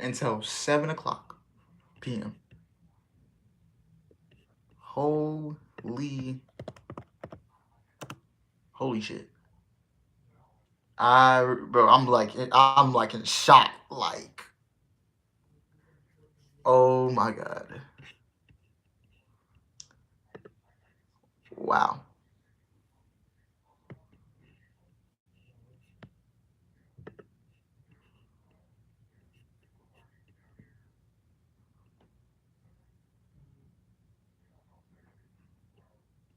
until 7 o'clock p.m. Holy shit. Bro, I'm like in shock. Like, oh my God. Wow.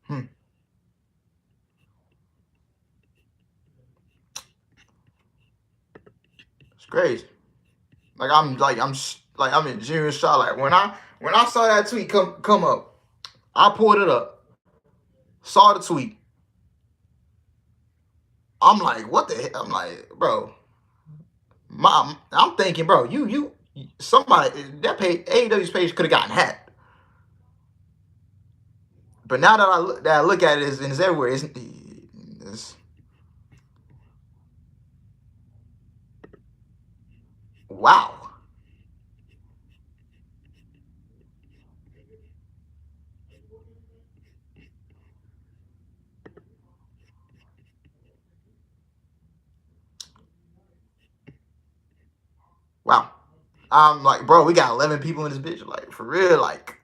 Hmm. It's crazy. I'm in genuine shock. Like when I saw that tweet come up, I pulled it up, saw the tweet. I'm like, what the hell? I'm like, bro, mom. I'm thinking, bro, somebody that page AEW's page could have gotten hacked. But now that I look at it, and it's everywhere. It's wow. Wow. I'm like, bro, we got 11 people in this bitch. Like, for real, like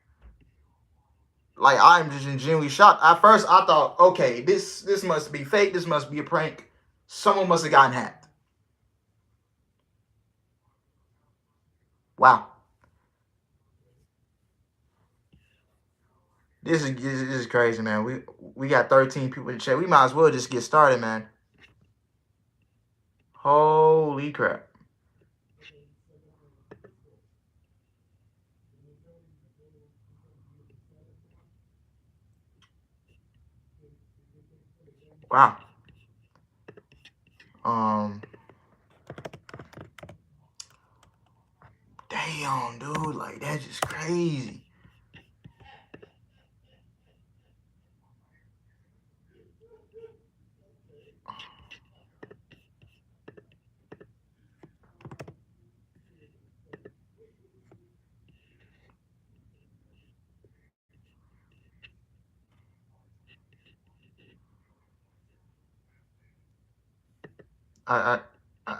I'm just genuinely shocked. At first, I thought, okay, this must be fake. This must be a prank. Someone must have gotten hacked. Wow. This is crazy, man. We got 13 people in the chat. We might as well just get started, man. Holy crap. Wow. Um. Damn, dude. Like, that's just crazy. I, I, I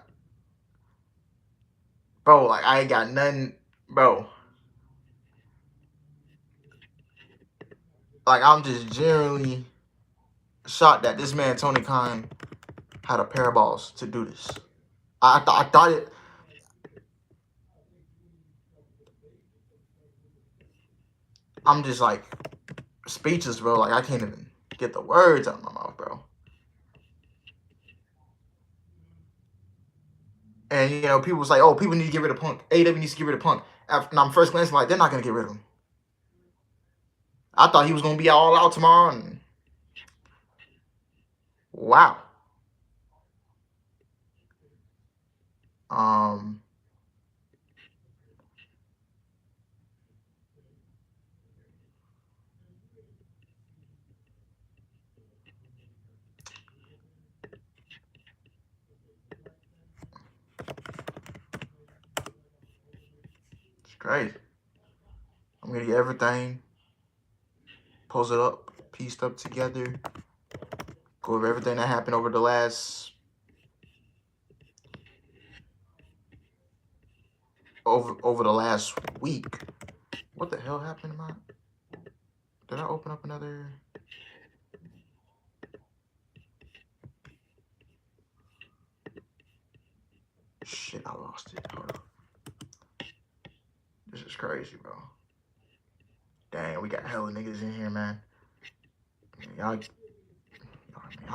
bro, like I ain't got nothing, bro. Like I'm just generally shocked that this man Tony Khan had a pair of balls to do this. I thought it. I'm just like speechless, bro. Like I can't even get the words out of my mouth, bro. And people was like, "Oh, people need to get rid of Punk. AEW needs to get rid of Punk." And I'm first glancing like, they're not gonna get rid of him. I thought he was gonna be all out tomorrow. And wow, um, it's crazy. I'm gonna get everything posted up, pieced up together. Go over everything that happened over the last over the last week. What the hell happened to my? Did I open up another? Shit, I lost it. Hold on. This is crazy, bro. Dang, we got hella niggas in here, man. Y'all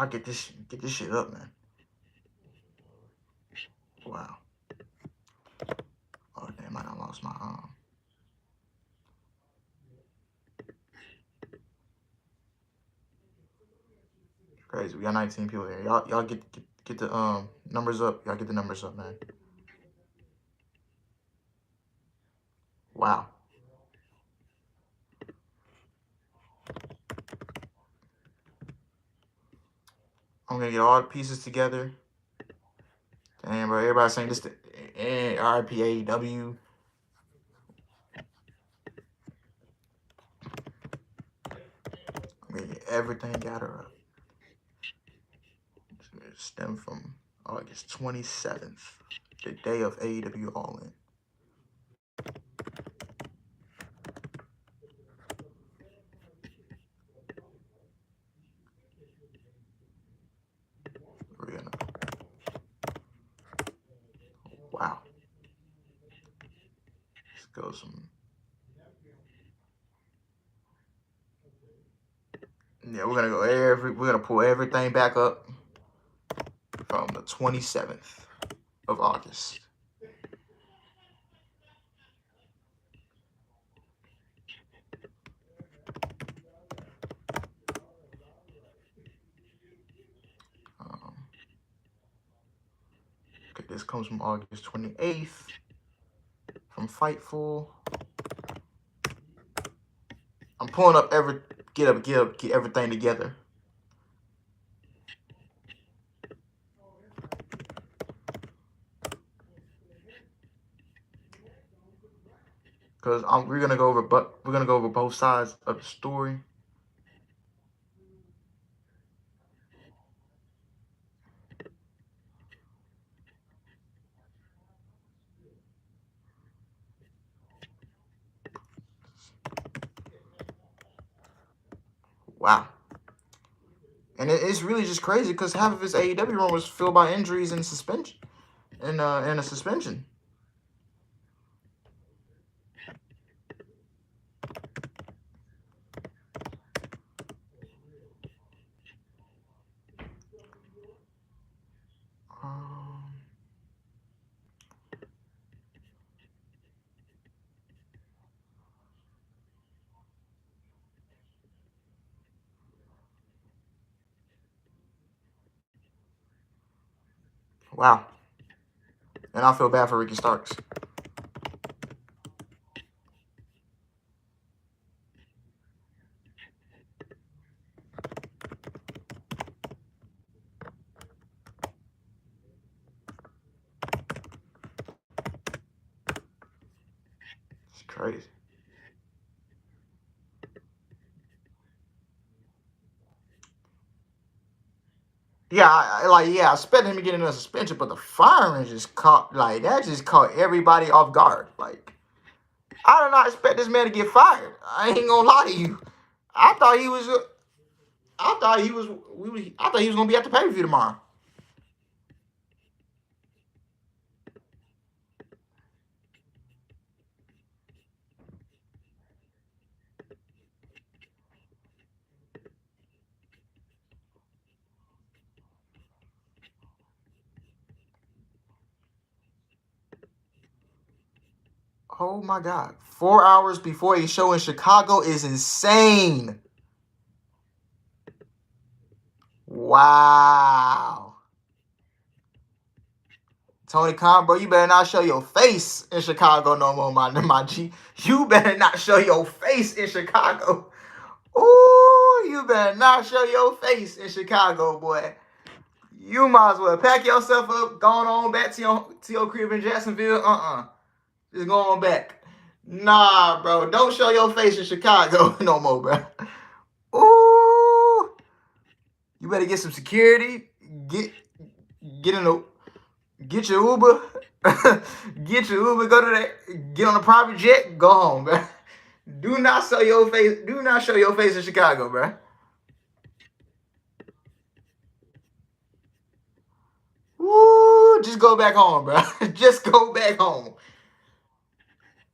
get this shit up, man. Wow. Oh damn, I done lost my Crazy. We got 19 people here. Y'all get the numbers up. Y'all get the numbers up, man. Wow. I'm gonna get all the pieces together. Damn, bro. Everybody's saying this. and RPAW. I mean, everything got her up. It stemmed from August 27th, the day of AEW All In. We're gonna, wow. Let's go some. Yeah, we're gonna pull everything back up from the 27th of August. Okay, this comes from August 28th from Fightful. I'm pulling up get everything together. Cause we're gonna go over both sides of the story. Wow. And it's really just crazy because half of his AEW run was filled by injuries and suspension, and a suspension. Wow. And I feel bad for Ricky Starks. It's crazy. Yeah, I expected him to get in a suspension, but the firing just caught everybody off guard. Like, I did not expect this man to get fired. I ain't gonna lie to you. I thought he was gonna be at the pay-per-view tomorrow. Oh my God. 4 hours before a show in Chicago is insane. Wow. Tony Khan, bro, you better not show your face in Chicago no more, my G. You better not show your face in Chicago. Ooh, you better not show your face in Chicago, boy. You might as well pack yourself up, going on back to your crib in Jacksonville. Just go on back. Nah, bro, don't show your face in Chicago no more, bro. Ooh, you better get some security. Get your Uber. Get your Uber. Go to that. Get on a private jet. Go home, bro. Do not show your face. Do not show your face in Chicago, bro. Woo! Just go back home, bro. Just go back home.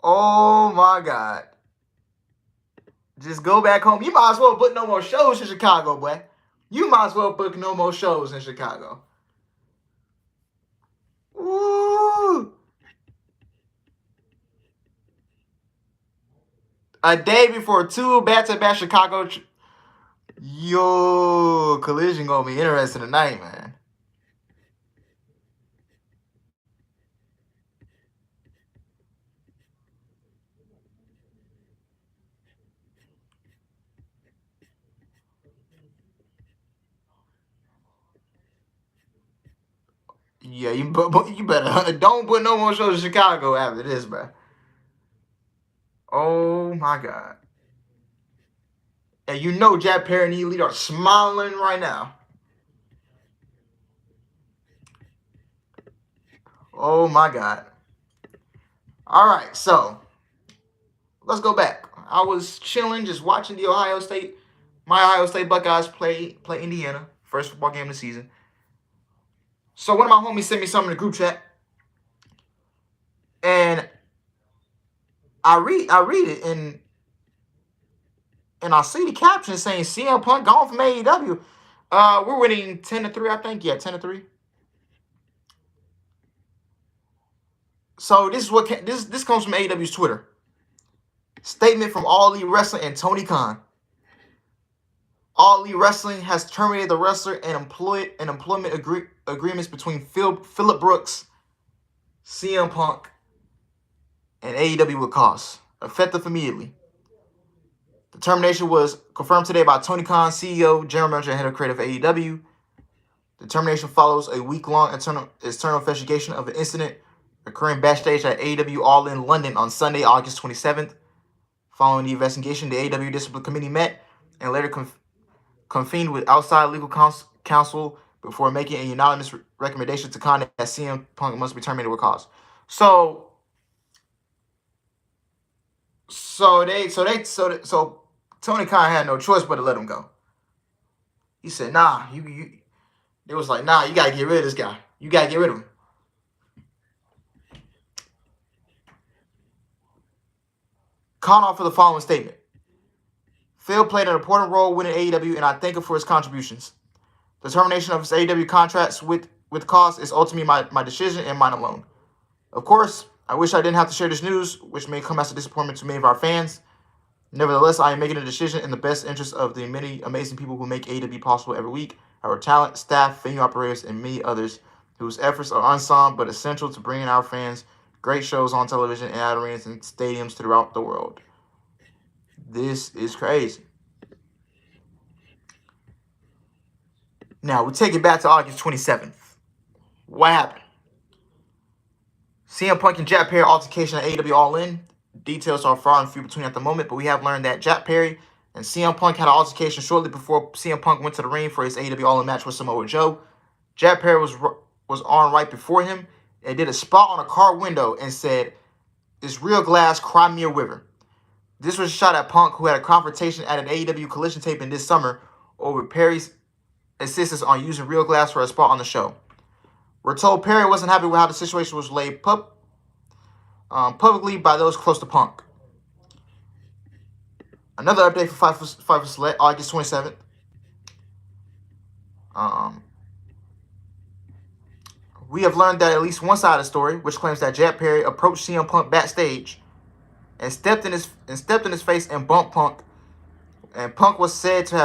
Oh my God. Just go back home. You might as well book no more shows in Chicago, boy. You might as well book no more shows in Chicago. Woo! A day before 2 back-to-back Chicago. Yo, Collision gonna be interesting tonight, man. Yeah, you better don't put no more shows in Chicago after this, bro. Oh my God. And you know Jack Perry and Elite are smiling right now. Oh my God. All right, so let's go back. I was chilling, just watching my Ohio State Buckeyes play Indiana, first football game of the season. So one of my homies sent me something in the group chat, and I read it, and I see the caption saying CM Punk gone from AEW. We're winning 10-3, I think. Yeah, 10-3. So this comes from AEW's Twitter. Statement from All Elite Wrestling and Tony Khan. All Elite Wrestling has terminated the wrestler and employment agreements between Phillip Brooks, CM Punk, and AEW with cause, effective immediately. The termination was confirmed today by Tony Khan, CEO, General Manager, and Head of Creative AEW. The termination follows a week-long internal investigation of an incident occurring backstage at AEW All In London on Sunday, August 27th. Following the investigation, the AEW Discipline Committee met and later convened with outside legal counsel before making a unanimous recommendation to Khan that CM Punk must be terminated with cause. So Tony Khan had no choice but to let him go. He said, "Nah, it was like, nah, you gotta get rid of this guy. You gotta get rid of him." Khan offered the following statement. Phil played an important role within AEW, and I thank him for his contributions. The termination of his AEW contracts with cause is ultimately my decision and mine alone. Of course, I wish I didn't have to share this news, which may come as a disappointment to many of our fans. Nevertheless, I am making a decision in the best interest of the many amazing people who make AEW possible every week, our talent, staff, venue operators, and many others whose efforts are unsung but essential to bringing our fans great shows on television and at arenas and stadiums throughout the world. This is crazy. Now, we take it back to August 27th. What happened? CM Punk and Jack Perry altercation at AEW All In. Details are far and few between at the moment, but we have learned that Jack Perry and CM Punk had an altercation shortly before CM Punk went to the ring for his AEW All In match with Samoa Joe. Jack Perry was on right before him and did a spot on a car window and said, "It's real glass, cry me a river." This was shot at Punk, who had a confrontation at an AEW Collision taping this summer over Perry's insistence on using real glass for a spot on the show. We're told Perry wasn't happy with how the situation was laid publicly by those close to Punk. Another update for Fight for Select, August 27th. We have learned that at least one side of the story, which claims that Jack Perry approached CM Punk backstage and stepped in his face and bumped Punk, and Punk was said to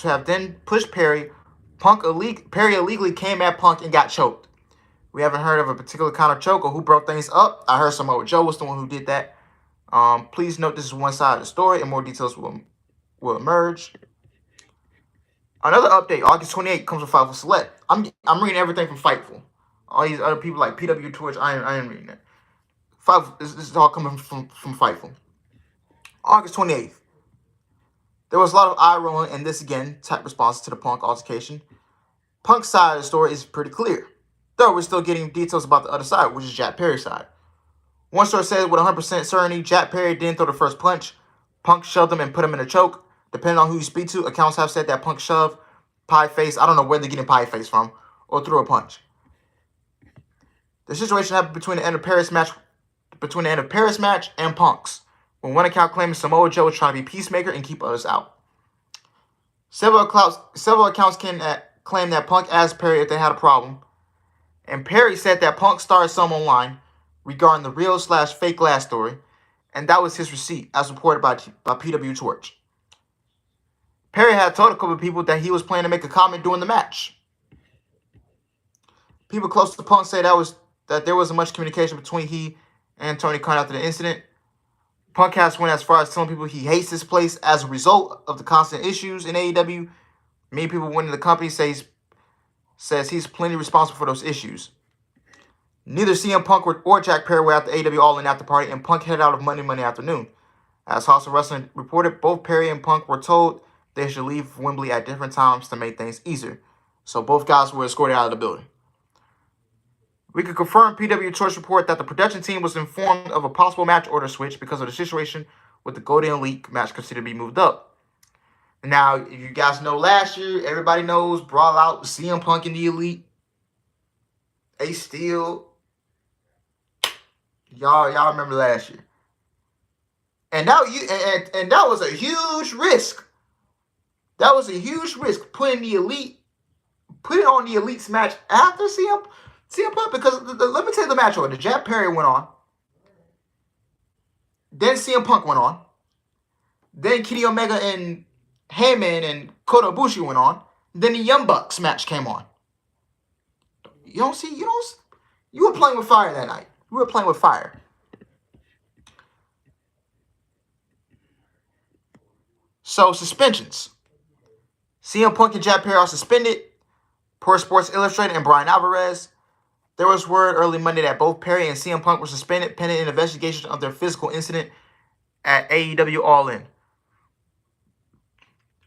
have then pushed Perry. Perry illegally came at Punk and got choked. We haven't heard of a particular kind of choke or who broke things up. I heard Samoa Joe was the one who did that. Please note this is one side of the story, and more details will emerge. Another update, August 28th, comes from Fightful Select. I'm reading everything from Fightful. All these other people like PW Torch, I ain't reading that. This is all coming from Fightful. August 28th. There was a lot of eye rolling and this again type responses to the Punk altercation. Punk's side of the story is pretty clear, though we're still getting details about the other side, which is Jack Perry's side. One source says with 100% certainty, Jack Perry didn't throw the first punch. Punk shoved him and put him in a choke. Depending on who you speak to, accounts have said that Punk shoved, pie face, I don't know where they're getting pie face from, or threw a punch. The situation happened between the end of Paris match and Punk's, when one account claims Samoa Joe was trying to be peacemaker and keep others out. Several accounts can claim that Punk asked Perry if they had a problem, and Perry said that Punk started some online regarding the real/fake glass story, and that was his receipt, as reported by PW Torch. Perry had told a couple of people that he was planning to make a comment during the match. People close to Punk say that there wasn't much communication between he and Tony Khan after the incident. Punk has went as far as telling people he hates this place as a result of the constant issues in AEW. Many people within the company says he's plenty responsible for those issues. Neither CM Punk or Jack Perry were at the AEW All In after party, and Punk headed out of Monday afternoon. As House of Wrestling reported, both Perry and Punk were told they should leave Wembley at different times to make things easier. So both guys were escorted out of the building. We could confirm PW Torch report that the production team was informed of a possible match order switch because of the situation with the Golden Elite match considered to be moved up. Now, if you guys know last year, everybody knows Brawl Out, CM Punk and the Elite. Ace Steel. Y'all remember last year. And that was a huge risk. That was a huge risk putting on the Elite's match after CM Punk, because let me tell you the match order. Jack Perry went on. Then CM Punk went on. Then Kenny Omega and Heyman and Kota Ibushi went on. Then the Young Bucks match came on. You were playing with fire that night. You were playing with fire. So, suspensions. CM Punk and Jack Perry are suspended. Per Sports Illustrated and Brian Alvarez. There was word early Monday that both Perry and CM Punk were suspended pending an investigation of their physical incident at AEW All In.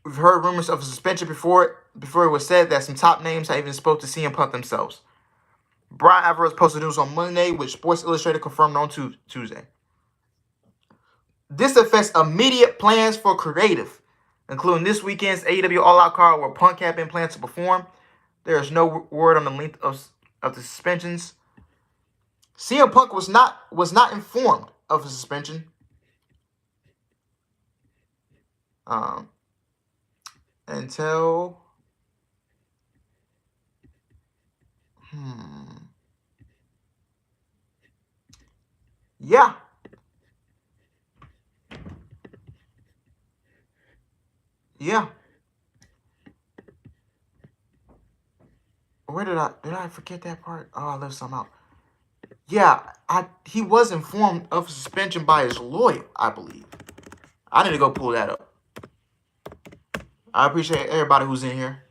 We've heard rumors of a suspension before it was said that some top names had even spoke to CM Punk themselves. Brian Alvarez posted news on Monday, which Sports Illustrated confirmed on Tuesday. This affects immediate plans for creative, including this weekend's AEW All Out card where Punk had been planned to perform. There is no word on the length of the suspensions. CM Punk was not informed of the suspension. Until yeah. Where did I forget that part? Oh, I left some out. Yeah, he was informed of suspension by his lawyer, I believe. I need to go pull that up. I appreciate everybody who's in here.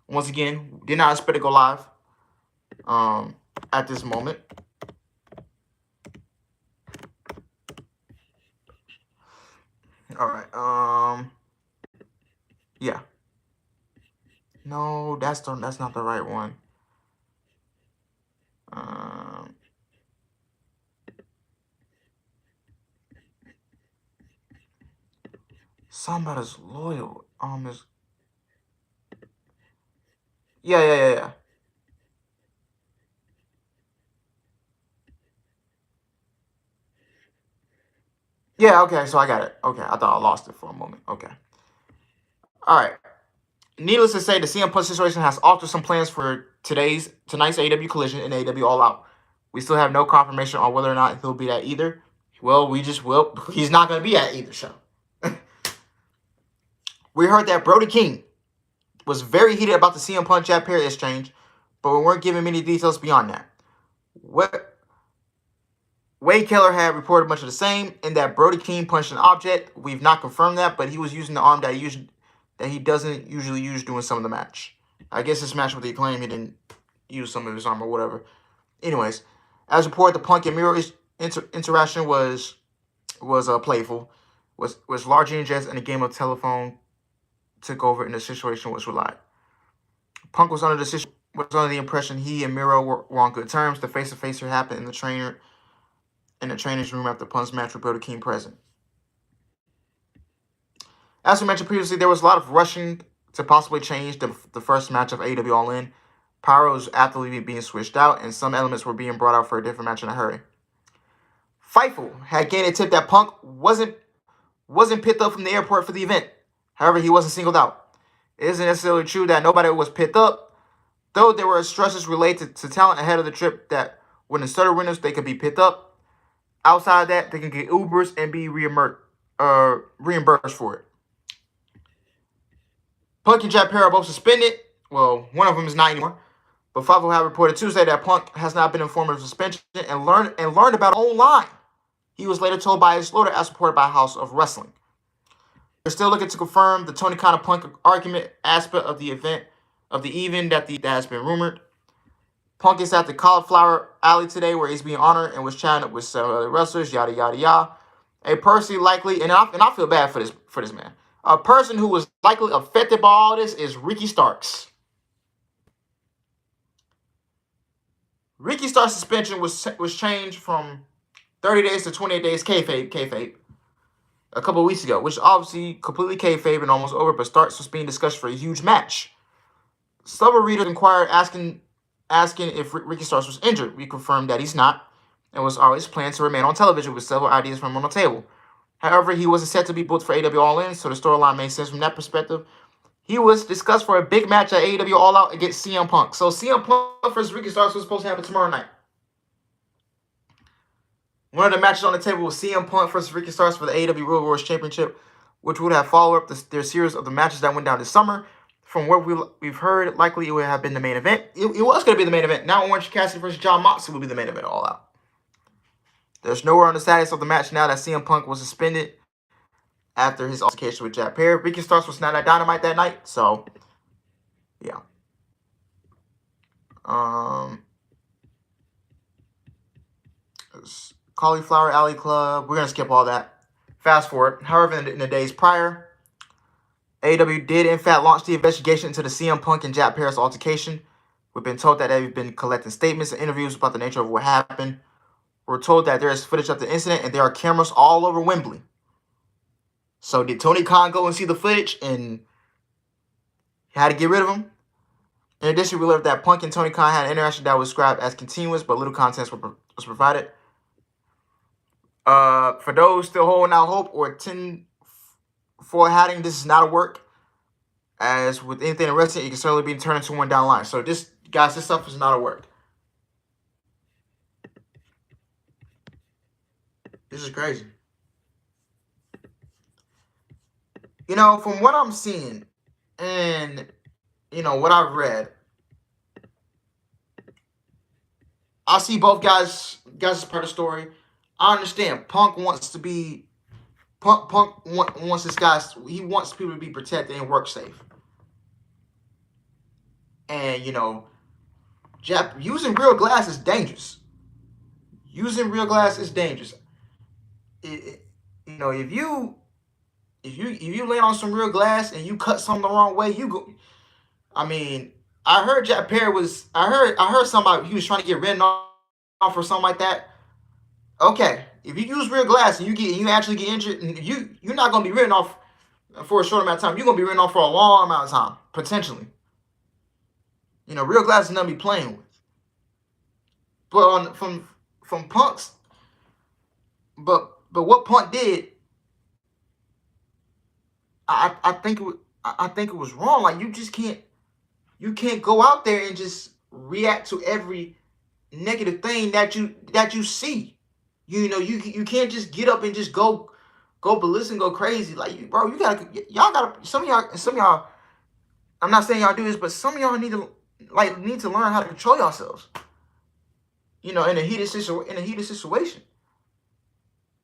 Once again, did not expect to go live at this moment. All right. Yeah. No, that's not the right one. Somebody's loyal. Is yeah. Yeah, okay, so I got it. Okay, I thought I lost it for a moment. Okay. All right. Needless to say, the CM Punk situation has altered some plans for tonight's AEW Collision and AEW All Out. We still have no confirmation on whether or not he'll be at either. Well, we just will. He's not going to be at either show. We heard that Brody King was very heated about the CM Punk Jack Perry exchange, but we weren't given many details beyond that. Wade Keller had reported much of the same, in that Brody King punched an object. We've not confirmed that, but he was using the arm that he doesn't usually use during some of the match. I guess this match with the Acclaim, he didn't use some of his arm or whatever. Anyways, as reported, the Punk and Miro interaction was playful, was largely just in a game of telephone took over, and the situation was relied. Punk was under the impression he and Miro were on good terms. The face-to-face here happened in the trainer's room after Punk's match with Brody King present. As we mentioned previously, there was a lot of rushing to possibly change the first match of AEW All In. Pyro was actively being switched out, and some elements were being brought out for a different match in a hurry. Fightful had gained a tip that Punk wasn't picked up from the airport for the event. However, he wasn't singled out. It isn't necessarily true that nobody was picked up, though there were stresses related to talent ahead of the trip that when instead of winners, they could be picked up. Outside of that, they can get Ubers and be reimbursed for it. Punk and Jack Perry are both suspended. Well, one of them is not anymore. But Fightful had reported Tuesday that Punk has not been informed of suspension and learned about it online. He was later told by his lawyer, as reported by House of Wrestling. They're still looking to confirm the Tony Khan Punk argument aspect of the event that has been rumored. Punk is at the Cauliflower Alley today where he's being honored and was chatting up with several other wrestlers, yada, yada, yada. A person likely, and I feel bad for this man. A person who was likely affected by all this is Ricky Starks. Ricky Starks' suspension was changed from 30 days to 28 days kayfabe, a couple of weeks ago, which obviously completely kayfabe and almost over, but Starks was being discussed for a huge match. Several readers inquired asking if Ricky Starks was injured. We confirmed that he's not, and was always planned to remain on television with several ideas from him on the table. However, he wasn't set to be booked for AEW All In, so the storyline made sense from that perspective. He was discussed for a big match at AEW All Out against CM Punk. So CM Punk versus Ricky Starks was supposed to happen tomorrow night. One of the matches on the table was CM Punk versus Ricky Starks for the AEW World Wars Championship, which would have followed up their series of the matches that went down this summer. From what we've heard, likely it would have been the main event. It was going to be the main event. Now Orange Cassidy versus Jon Moxley will be the main event All Out. There's nowhere on the status of the match now that CM Punk was suspended after his altercation with Jack Perry. Ricky Starks was not at Dynamite that night, so yeah. Cauliflower Alley Club. We're gonna skip all that. Fast forward. However, in the days prior, AEW did in fact launch the investigation into the CM Punk and Jack Perry's altercation. We've been told that they've been collecting statements and interviews about the nature of what happened. We're told that there is footage of the incident and there are cameras all over Wembley. So did Tony Khan go and see the footage and had to get rid of him? In addition, we learned that Punk and Tony Khan had an interaction that was described as continuous, but little context was provided. For those still holding out hope or tend for having, this is not a work. As with anything in wrestling, it can certainly be turned into one down the line. So this stuff is not a work. This is crazy. You know, from what I'm seeing and, you know, what I've read, I see both guys as part of the story. I understand Punk wants to be, Punk wants his guys, he wants people to be protected and work safe. And, you know, using real glass is dangerous. Using real glass is dangerous. You know, if you lay on some real glass and you cut something the wrong way, you go. I mean, I heard Jack Perry was. I heard somebody he was trying to get written off or something like that. Okay, if you use real glass and you actually get injured, you're not gonna be written off for a short amount of time. You're gonna be written off for a long amount of time, potentially. You know, real glass is nothing to be playing with. But from Punk's, but what Punk did, I think it was wrong. Like you can't go out there and just react to every negative thing that you see. You know, you can't just get up and just go ballistic and go crazy. Like, y'all gotta some of y'all. I'm not saying y'all do this, but some of y'all need to learn how to control yourselves. You know, in a heated situation.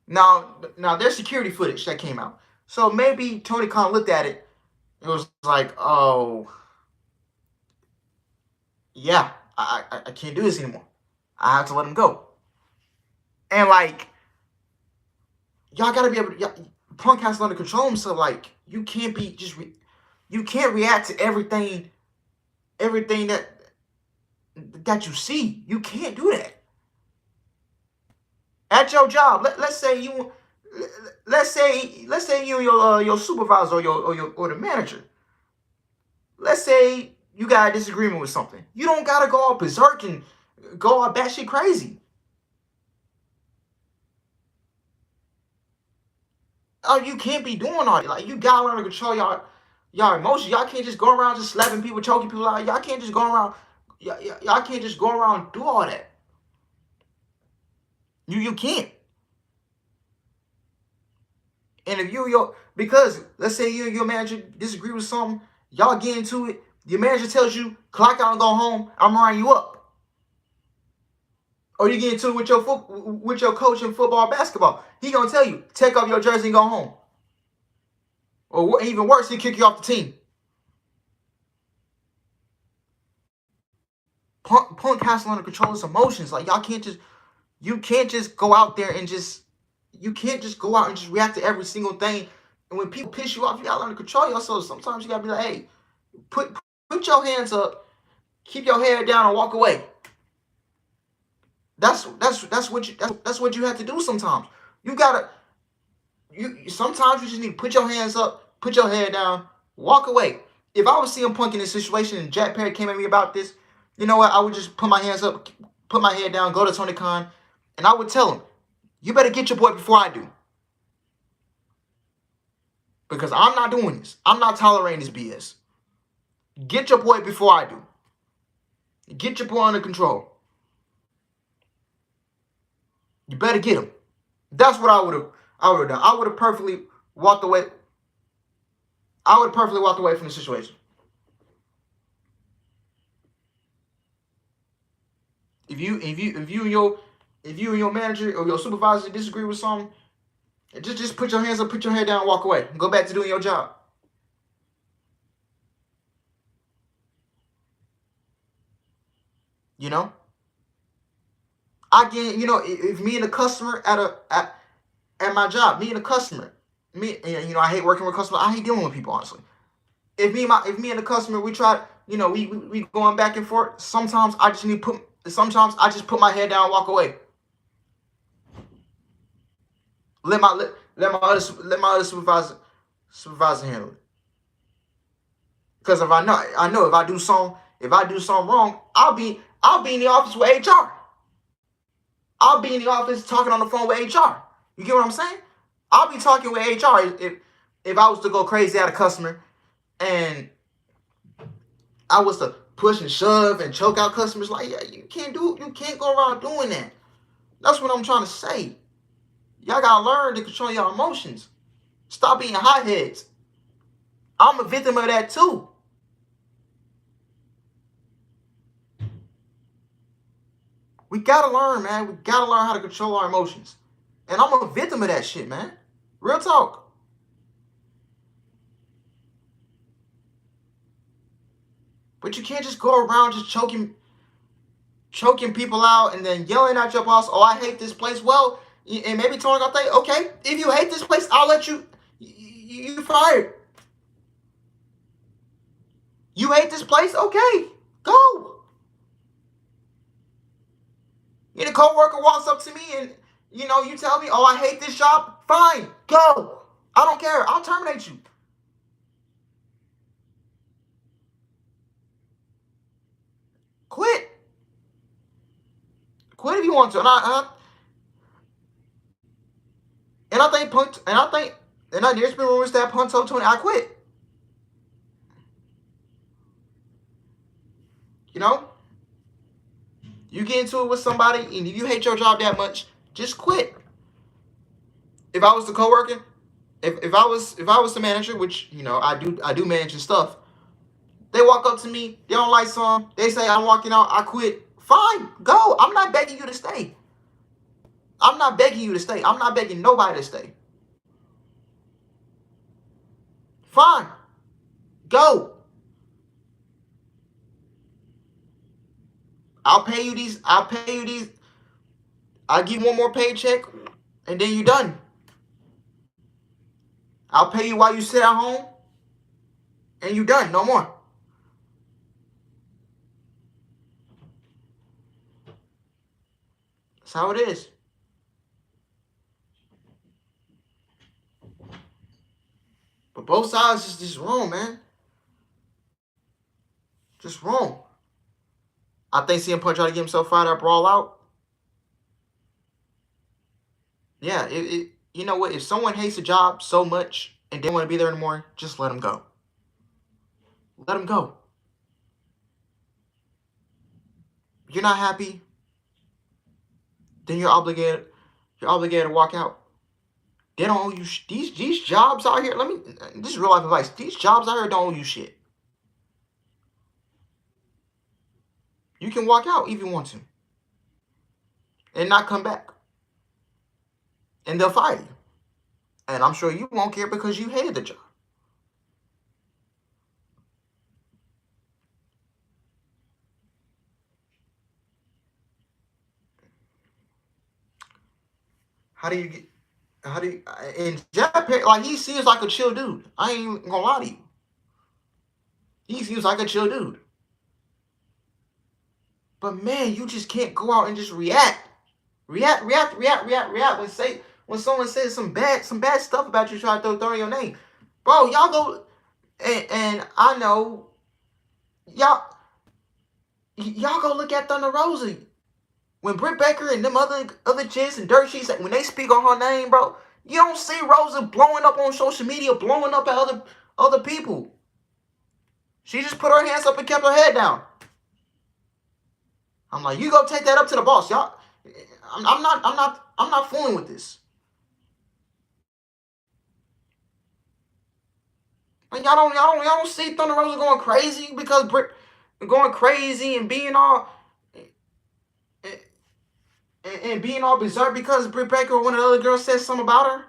Now there's security footage that came out. So maybe Tony Khan looked at it. It was like, oh, yeah, I can't do this anymore. I have to let him go. And like, y'all gotta be able to. Punk has to learn to control himself. Like, you can't be just. You can't react to everything that you see. You can't do that. At your job, let's say you and your supervisor or the manager. Let's say you got a disagreement with something. You don't gotta go all berserk and go all batshit crazy. Oh, you can't be doing all that. Like, you gotta learn to control y'all emotions. Y'all can't just go around just slapping people, choking people out. Y'all can't just go around. Y'all can't just go around and do all that. You can't. And if because let's say you and your manager disagree with something, y'all get into it. Your manager tells you, clock out and go home. I'm running you up. Or you get into it with your coach in football, basketball. He gonna tell you, take off your jersey and go home. Or even worse, he kick you off the team. Punk has to learn to control his emotions. Like, you can't just go out there and you can't just go out and just react to every single thing. And when people piss you off, you gotta learn to control yourself. Sometimes you gotta be like, hey, put your hands up, keep your head down, and walk away. That's what you have to do sometimes. Sometimes you just need to put your hands up, put your head down, walk away. If I was CM Punk in this situation and Jack Perry came at me about this, you know what? I would just put my hands up, put my head down, go to Tony Khan, and I would tell him, you better get your boy before I do. Because I'm not doing this. I'm not tolerating this BS. Get your boy before I do. Get your boy under control. You better get him. That's what I would have done. I would have perfectly walked away. I would have perfectly walked away from the situation. If you and your manager or your supervisor disagree with something, just put your hands up, put your head down, and walk away. Go back to doing your job. You know? If me and the customer at my job, me and the customer, I hate working with customers. I hate dealing with people, honestly. If me and the customer, we try, we going back and forth. Sometimes I just put my head down and walk away. Let my other supervisor handle it. Because if I know if I do something wrong, I'll be in the office with HR. I'll be in the office talking on the phone with HR. You get what I'm saying? I'll be talking with HR if I was to go crazy at a customer and I was to push and shove and choke out customers. Like, yeah, you can't go around doing that. That's what I'm trying to say. Y'all gotta learn to control your emotions. Stop being hotheads. I'm a victim of that too. We gotta learn, man. We gotta learn how to control our emotions. And I'm a victim of that shit, man. Real talk. But you can't just go around just choking people out and then yelling at your boss, oh, I hate this place. Well, and maybe Tony gonna think, okay, if you hate this place, I'll let you fired. You hate this place? Okay, go. A coworker walks up to me and, you tell me, oh, I hate this job. Fine, go. I don't care. I'll terminate you. Quit. Quit if you want to. And there's been rumors that Punk told Tony, I quit. You get into it with somebody, and if you hate your job that much, just quit. If I was the coworker, if I was the manager, which I do manage and stuff, they walk up to me, they don't like something, they say I'm walking out, I quit. Fine, go. I'm not begging you to stay. I'm not begging you to stay. I'm not begging nobody to stay. Fine, go. I'll pay you these. I'll give you one more paycheck, and then you're done. I'll pay you while you sit at home, and you're done. No more. That's how it is. But both sides is just wrong, man. Just wrong. I think CM Punk tried to get himself fired up, brawl out. Yeah, you know what? If someone hates a job so much and they don't want to be there anymore, just let them go. Let them go. You're not happy, then you're obligated to walk out. They don't owe you these jobs out here. This is real life advice. These jobs out here don't owe you shit. You can walk out if you want to and not come back. And they'll fire you. And I'm sure you won't care because you hated the job. How do you get? How do you? And Jeff Perry, like he seems like a chill dude. I ain't even gonna lie to you. He seems like a chill dude. But man, you just can't go out and just react when someone says some bad stuff about you, try to throw your name, bro. Y'all go and I know y'all go look at Thunder Rosa when Britt Baker and them other chicks and Dirt Sheets, when they speak on her name, bro. You don't see Rosa blowing up on social media, blowing up at other people. She just put her hands up and kept her head down. I'm like, you go take that up to the boss, y'all. I'm not fooling with this. Like y'all don't see Thunder Rosa going crazy because Britt going crazy and being all and being all berserk because Britt Baker or one of the other girls said something about her.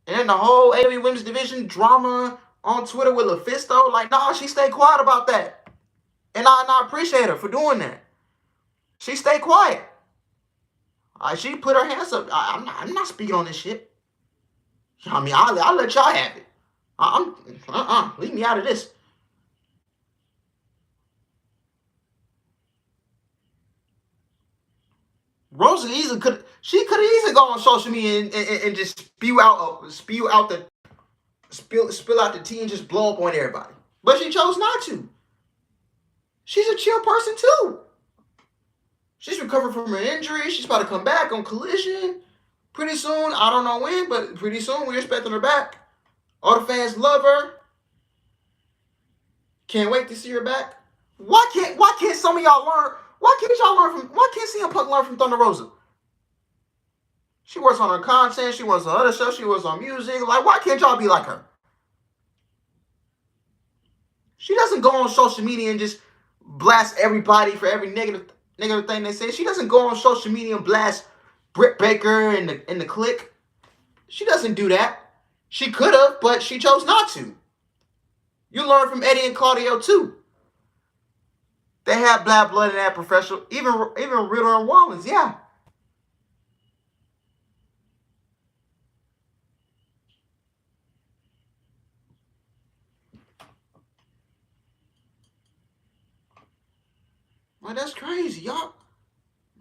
And then the whole AEW Women's Division drama on Twitter with LuFisto, like, nah, she stayed quiet about that. And I appreciate her for doing that. She stayed quiet. She put her hands up. I'm not speaking on this shit. I mean, I'll let y'all have it. Leave me out of this. Rosa easily could have easily gone on social media and just spill out the tea and just blow up on everybody. But she chose not to. She's a chill person too. She's recovered from her injury. She's about to come back on Collision pretty soon. I don't know when, but pretty soon we're expecting her back. All the fans love her. Can't wait to see her back. Why can't some of y'all learn? Why can't CM Punk learn from Thunder Rosa? She works on her content. She works on other shows. She works on music. Like, why can't y'all be like her? She doesn't go on social media and just blast everybody for every negative thing they say. She doesn't go on social media and blast Britt Baker and the Clique. She doesn't do that. She could have, but she chose not to. You learn from Eddie and Claudio too. They have bad blood in that professional. Even Riddle and Rollins, yeah. Man, that's crazy, y'all.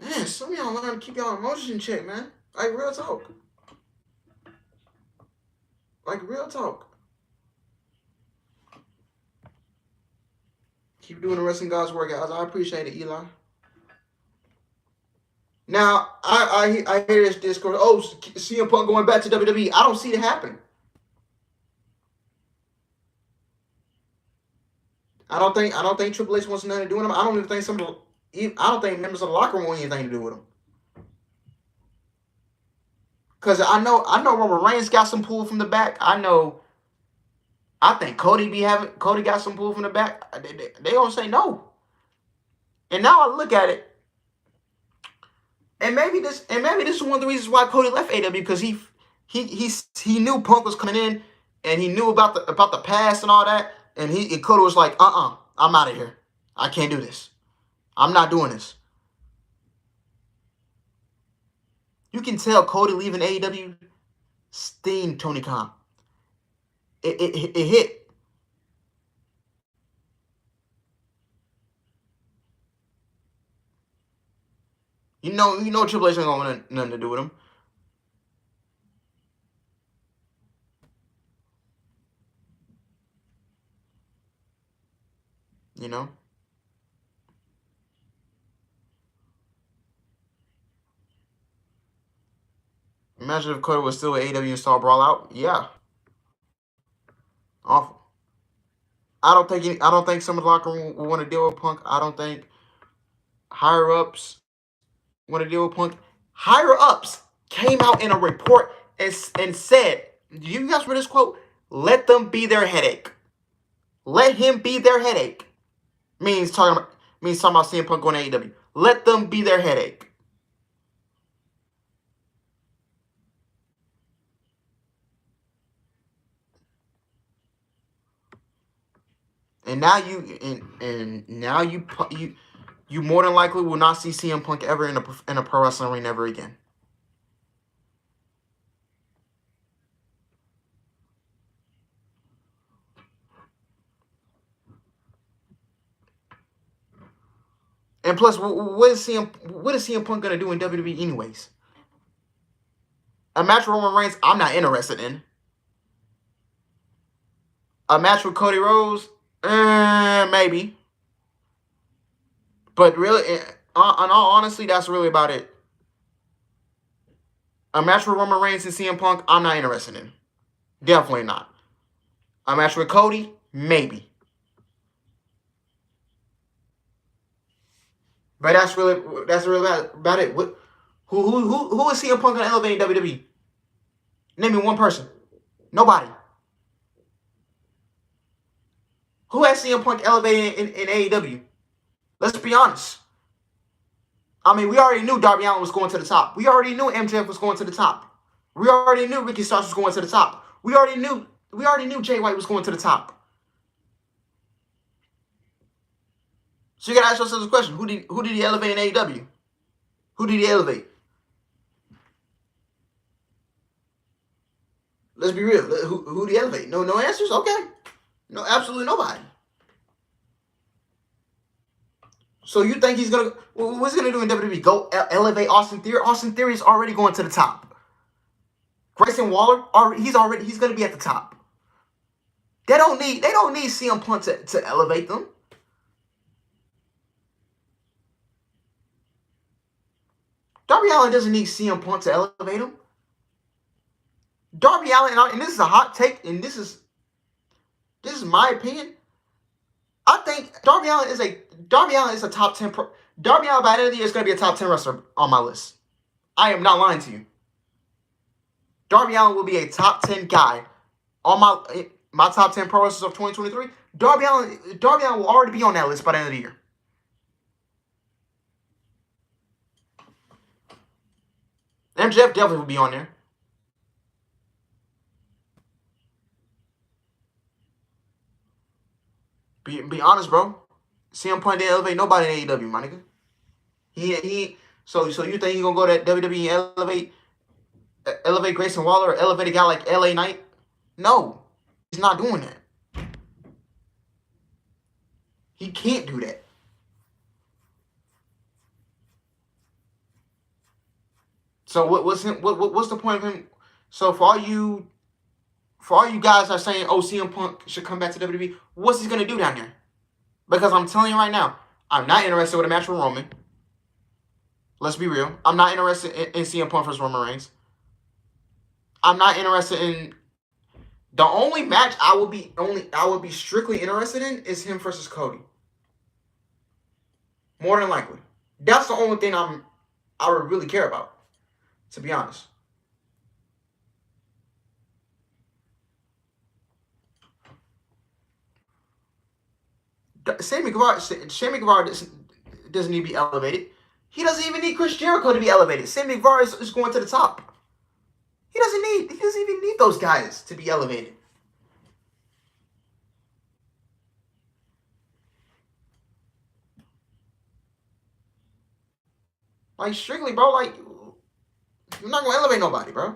Man, some of y'all learn to keep y'all emotions in check, man. Like real talk. Keep doing the wrestling God's work, guys. I appreciate it, Eli. Now, I hear this discourse. Oh, CM Punk going back to WWE. I don't see it happen. I don't think Triple H wants nothing to do with him. I don't think members of the locker room want anything to do with him. Because I know Roman Reigns got some pull from the back. I think Cody got some pull from the back. They don't say no. And now I look at it, and maybe this is one of the reasons why Cody left AEW, because he knew Punk was coming in, and he knew about the past and all that, and Cody was like, I'm out of here. I can't do this. I'm not doing this. You can tell Cody leaving AEW sting Tony Khan. It hit. You know Triple H ain't gonna want nothing to do with him. You know? Imagine if Cody was still at AEW and saw Brawl Out. Yeah. Awful. I don't think some of the locker room will want to deal with Punk. I don't think higher ups want to deal with Punk. Higher ups came out in a report and said, do you guys read this quote? Let them be their headache. Let him be their headache. Means talking about CM Punk going to AEW. Let them be their headache. And now you more than likely will not see CM Punk ever in a pro wrestling ring ever again. And plus, what is CM Punk gonna do in WWE anyways? A match with Roman Reigns, I'm not interested in. A match with Cody Rhodes, maybe. But really, in all honesty, that's really about it. A match with Roman Reigns and CM Punk, I'm not interested in. Definitely not. A match with Cody, maybe. But that's really about it. Who is CM Punk gonna elevate in WWE? Name me one person. Nobody. Who has CM Punk elevated in AEW? Let's be honest. I mean, we already knew Darby Allin was going to the top. We already knew MJF was going to the top. We already knew Ricky Starks was going to the top. We already knew Jay White was going to the top. So you gotta ask yourself this question: Who did he elevate in AEW? Who did he elevate? Let's be real. Who did he elevate? No answers. Okay. No, absolutely nobody. So you think he's gonna? What's he gonna do in WWE? Go elevate Austin Theory? Austin Theory is already going to the top. Grayson Waller, he's gonna be at the top. They don't need CM Punk to elevate them. Darby Allin doesn't need CM Punk to elevate him. Darby Allin, and this is a hot take, and this is my opinion. I think Darby Allin is a top 10. Darby Allin by the end of the year is going to be a top 10 wrestler on my list. I am not lying to you. Darby Allin will be a top 10 guy on my top 10 pro wrestlers of 2023. Darby Allin will already be on that list by the end of the year. MJF definitely will be on there. Be honest, bro. CM Punk didn't elevate nobody in AEW, my nigga. So you think he gonna go to WWE and elevate Grayson Waller or elevate a guy like LA Knight? No, he's not doing that. He can't do that. So what's the point of him? So for all you guys are saying, oh, CM Punk should come back to WWE, what's he gonna do down there? Because I'm telling you right now, I'm not interested with a match with Roman. Let's be real. I'm not interested in CM Punk versus Roman Reigns. I'm not interested in. The only match I would be strictly interested in is him versus Cody. More than likely, that's the only thing I would really care about. To be honest. Sammy Guevara doesn't need to be elevated. He doesn't even need Chris Jericho to be elevated. Sammy Guevara is going to the top. He doesn't even need those guys to be elevated. Like, strictly, bro, like, you're not going to elevate nobody, bro.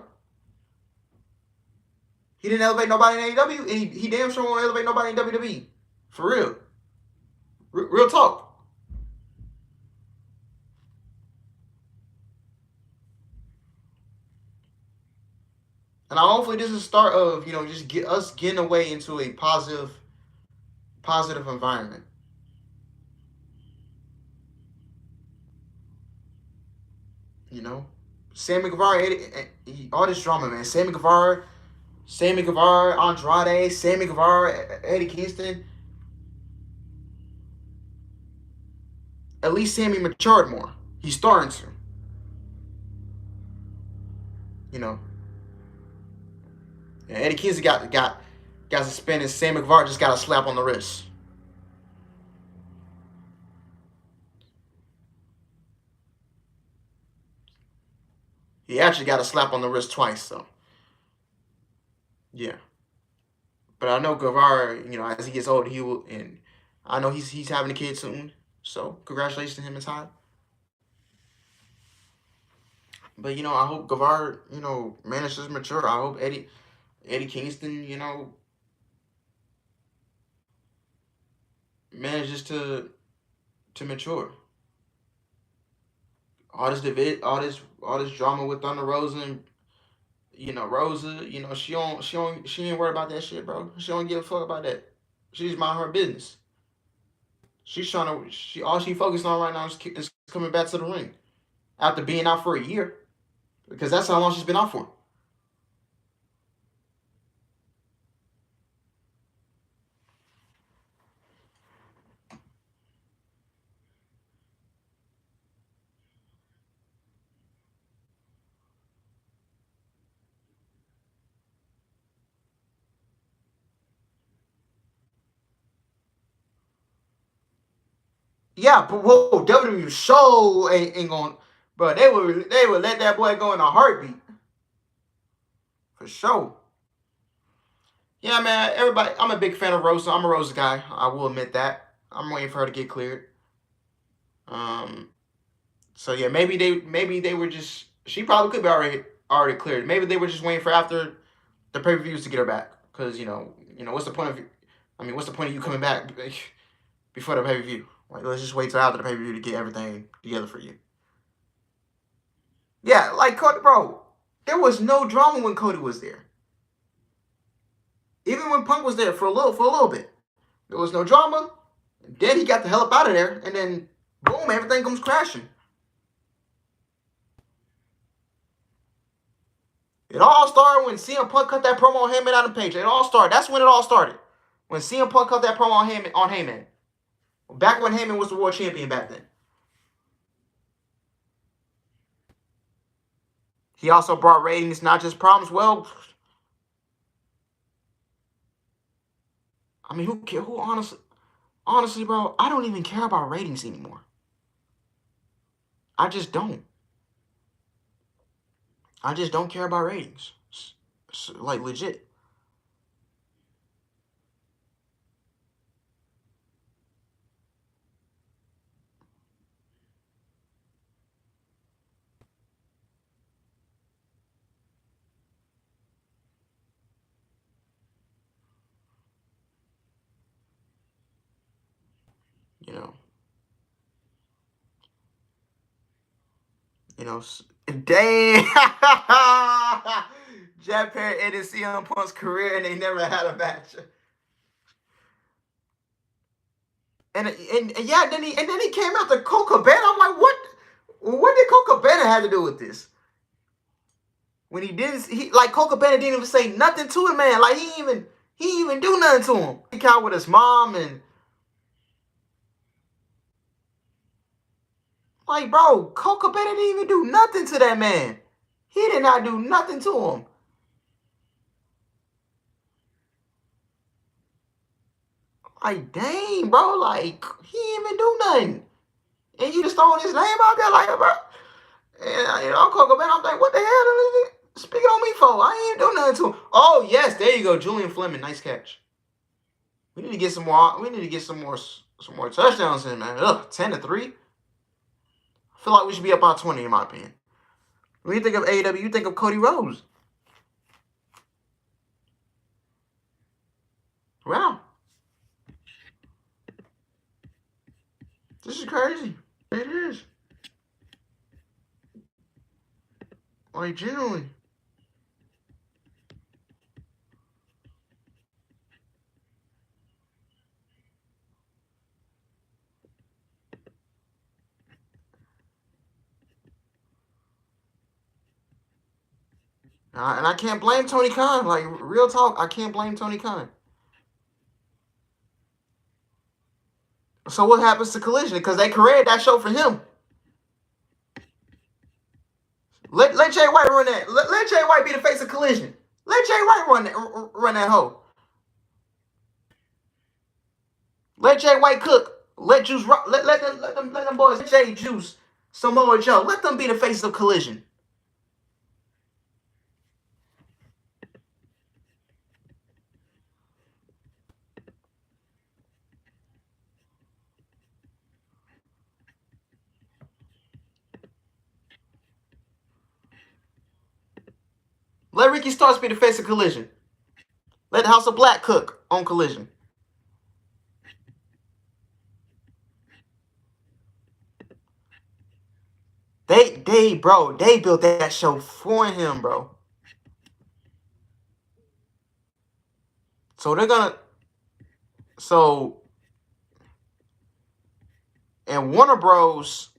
He didn't elevate nobody in AEW, and he damn sure won't elevate nobody in WWE. For real. Real talk. And hopefully this is the start of, just get us getting away into a positive environment. Sammy Guevara, all this drama, man. Sammy Guevara, Andrade, Sammy Guevara, Eddie Kingston. At least Sammy matured more. He's starting to. Yeah, Eddie Kingston got suspended. Sammy Guevara just got a slap on the wrist. He actually got a slap on the wrist twice, so. Yeah. But I know Guevara, as he gets older, he will, and I know he's having a kid soon. So congratulations to him and Ty. But I hope Guevara, manages to mature. I hope Eddie Kingston, manages to mature. all this drama with Thunder Rosa and Rosa. She ain't worried about that shit, bro. She don't give a fuck about that. She's mind her business. She's trying to. All she focused on right now is coming back to the ring after being out for a year, because that's how long she's been out for. Yeah, but whoa, WWE show ain't going, bro. They would let that boy go in a heartbeat for sure. Yeah, man. Everybody, I'm a big fan of Rosa. I'm a Rosa guy. I will admit that. I'm waiting for her to get cleared. So yeah, maybe they were just. She probably could be already cleared. Maybe they were just waiting for after the pay per views to get her back. Because what's the point of? I mean, what's the point of you coming back before the pay per view? Like, let's just wait till after the pay per view to get everything together for you. Yeah, like Cody, bro. There was no drama when Cody was there. Even when Punk was there for a little bit, there was no drama. Then he got the hell up out of there, and then boom, everything comes crashing. It all started when CM Punk cut that promo on Heyman out of Page. It all started. That's when it all started. When CM Punk cut that promo on Heyman. Back when Heyman was the world champion back then. He also brought ratings, not just problems. Well, I mean, who cares? Who honestly, bro, I don't even care about ratings anymore. I just don't. I just don't care about ratings. Like, legit. You know. Dang. Jack Perry ended CM Punk's career and they never had a match. And yeah, then he came out to Colt Cabana. I'm like, what did Colt Cabana have to do with this? When Colt Cabana didn't even say nothing to him, man. Like he didn't even do nothing to him. He out with his mom and like, bro, Colt Cabana didn't even do nothing to that man. He did not do nothing to him. Like, dang, bro, like he didn't even do nothing. And you just throwing his name out there like, bro. And Colt Cabana, I'm like, what the hell is he speaking on me for? I ain't even do nothing to him. Oh yes, there you go, Julian Fleming, nice catch. We need to get some more. We need to get some more touchdowns in, man. 10-3. I feel like we should be up on 20, in my opinion. When you think of AEW, you think of Cody Rhodes. Wow. This is crazy. It is. Like, genuinely. And I can't blame Tony Khan. Like, real talk, I can't blame Tony Khan. So what happens to Collision? Because they created that show for him. Let Jay White run that. Let Jay White be the face of Collision. Let Jay White run that hoe. Let Jay White cook. Let Juice rock. Let them boys. Let Jay Juice, Samoa Joe. Let them be the face of Collision. Let Ricky Starks be the face of Collision. Let House of Black cook on Collision. Bro, they built that show for him, bro. So they're gonna, and Warner Bros.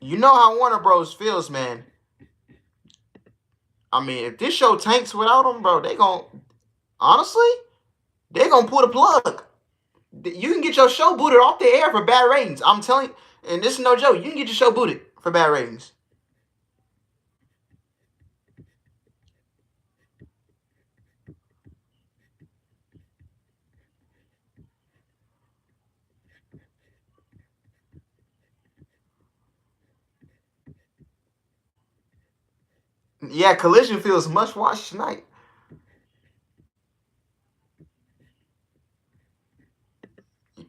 You know how Warner Bros. Feels, man. I mean, if this show tanks without them, bro, they gonna pull the plug. You can get your show booted off the air for bad ratings. I'm telling you, and this is no joke. You can get your show booted for bad ratings. Yeah, Collision feels much watched tonight.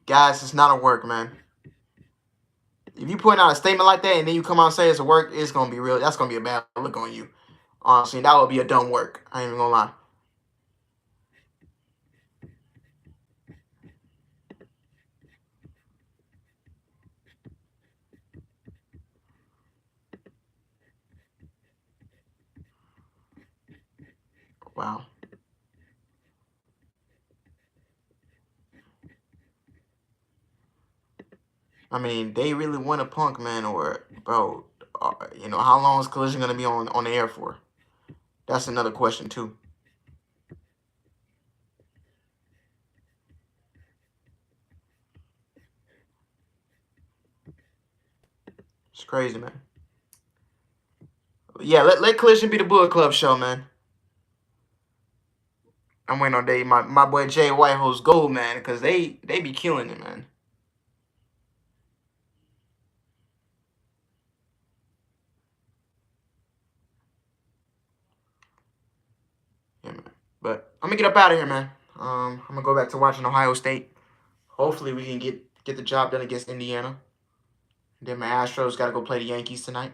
Guys, it's not a work, man. If you put out a statement like that and then you come out and say it's a work, it's gonna be real. That's gonna be a bad look on you. Honestly, that would be a dumb work. I ain't even gonna lie. Wow. I mean, they really want a Punk, man, or bro, how long is Collision gonna be on the air for? That's another question too. It's crazy, man. Yeah, let Collision be the Bullet Club show, man. I'm waiting on my boy Jay Whitehall's gold, man, because they be killing it, man. Yeah, man. But I'm gonna get up out of here, man. I'm gonna go back to watching Ohio State. Hopefully we can get the job done against Indiana. Then my Astros got to go play the Yankees tonight.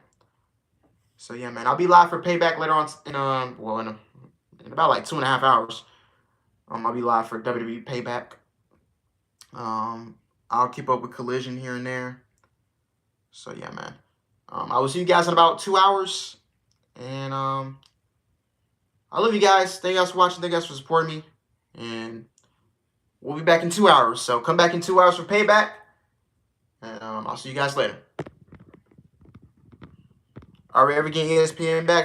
So yeah, man, I'll be live for Payback later on in about like 2.5 hours. I'll be live for WWE Payback. I'll keep up with Collision here and there. So yeah, man. I will see you guys in about 2 hours. And I love you guys. Thank you guys for watching. Thank you guys for supporting me. And we'll be back in 2 hours. So come back in 2 hours for Payback. And I'll see you guys later. Are we ever getting ESPN back?